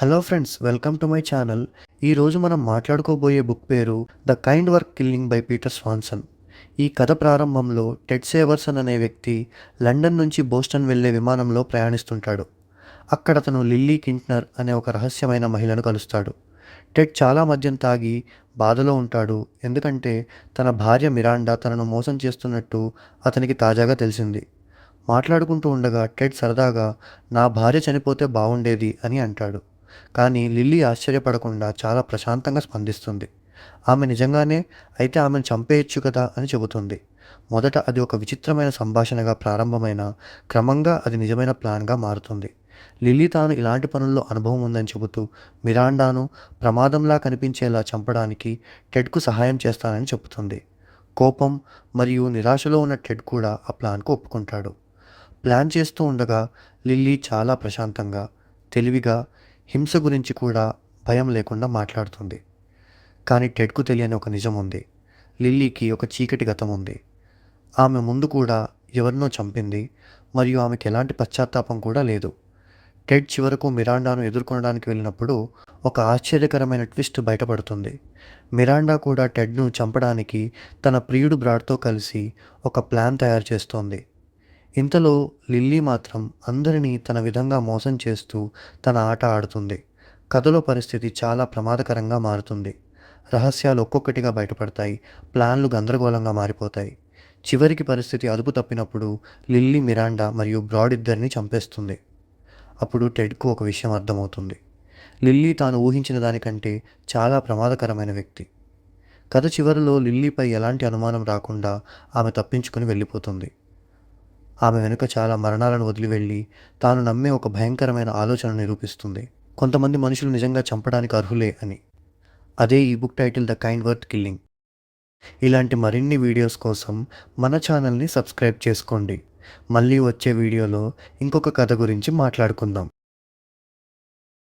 Hello friends, welcome to my channel. ఈరోజు మనం మాట్లాడుకోబోయే book పేరు the kind work killing by Peter స్వాన్సన్. ఈ కథ ప్రారంభంలో టెడ్ సేవర్సన్ అనే వ్యక్తి లండన్ నుంచి బోస్టన్ వెళ్లే విమానంలో ప్రయాణిస్తుంటాడు. అక్కడ అతను లిల్లీ కింట్నర్ అనే ఒక రహస్యమైన మహిళను కలుస్తాడు. టెడ్ చాలా మద్యం తాగి బాధలో ఉంటాడు, ఎందుకంటే తన భార్య మిరాండా తనను మోసం చేస్తున్నట్టు అతనికి తాజాగా తెలిసింది. మాట్లాడుకుంటూ ఉండగా టెడ్ సరదాగా నా భార్య చనిపోతే బాగుండేది అని అంటాడు. కానీ లిల్లీ ఆశ్చర్యపడకుండా చాలా ప్రశాంతంగా స్పందిస్తుంది. ఆమె నిజంగానే అయితే ఆమెను చంపేయొచ్చు కదా అని చెబుతుంది. మొదట అది ఒక విచిత్రమైన సంభాషణగా ప్రారంభమైన క్రమంగా అది నిజమైన ప్లాన్గా మారుతుంది. లిల్లీ తాను ఇలాంటి పనుల్లో అనుభవం ఉందని చెబుతూ మిరాండాను ప్రమాదంలా కనిపించేలా చంపడానికి టెడ్కు సహాయం చేస్తానని చెబుతుంది. కోపం మరియు నిరాశలో ఉన్న టెడ్ కూడా ఆ ప్లాన్కు ఒప్పుకుంటాడు. ప్లాన్ చేస్తూ ఉండగా లిల్లీ చాలా ప్రశాంతంగా, తెలివిగా, హింస గురించి కూడా భయం లేకుండా మాట్లాడుతుంది. కానీ టెడ్కు తెలియని ఒక నిజం ఉంది. లిల్లీకి ఒక చీకటి గతం ఉంది. ఆమె ముందు కూడా ఎవరినో చంపింది మరియు ఆమెకు ఎలాంటి పశ్చాత్తాపం కూడా లేదు. టెడ్ చివరకు మిరాండాను ఎదుర్కొనడానికి వెళ్ళినప్పుడు ఒక ఆశ్చర్యకరమైన ట్విస్ట్ బయటపడుతుంది. మిరాండా కూడా టెడ్ను చంపడానికి తన ప్రియుడు బ్రాడ్తో కలిసి ఒక ప్లాన్ తయారు చేస్తోంది. ఇంతలో లిల్లీ మాత్రం అందరినీ తన విధంగా మోసం చేస్తూ తన ఆట ఆడుతుంది. కథలో పరిస్థితి చాలా ప్రమాదకరంగా మారుతుంది. రహస్యాలు ఒక్కొక్కటిగా బయటపడతాయి. ప్లాన్లు గందరగోళంగా మారిపోతాయి. చివరికి పరిస్థితి అదుపు తప్పినప్పుడు లిల్లీ మిరాండా మరియు బ్రాడ్ ఇద్దరిని చంపేస్తుంది. అప్పుడు టెడ్కు ఒక విషయం అర్థమవుతుంది. లిల్లీ తాను ఊహించిన దానికంటే చాలా ప్రమాదకరమైన వ్యక్తి. కథ చివరిలో లిల్లీపై ఎలాంటి అనుమానం రాకుండా ఆమె తప్పించుకుని వెళ్ళిపోతుంది. ఆమె వెనుక చాలా మరణాలను వదిలి వెళ్ళి తాను నమ్మే ఒక భయంకరమైన ఆలోచన నిరూపిస్తుంది. కొంతమంది మనుషులు నిజంగా చంపడానికి అర్హులే అని. అదే ఈ book title the kind worth killing. ఇలాంటి మరిన్ని వీడియోస్ కోసం మన ఛానల్ని సబ్స్క్రైబ్ చేసుకోండి. మళ్ళీ వచ్చే వీడియోలో ఇంకొక కథ గురించి మాట్లాడుకుందాం.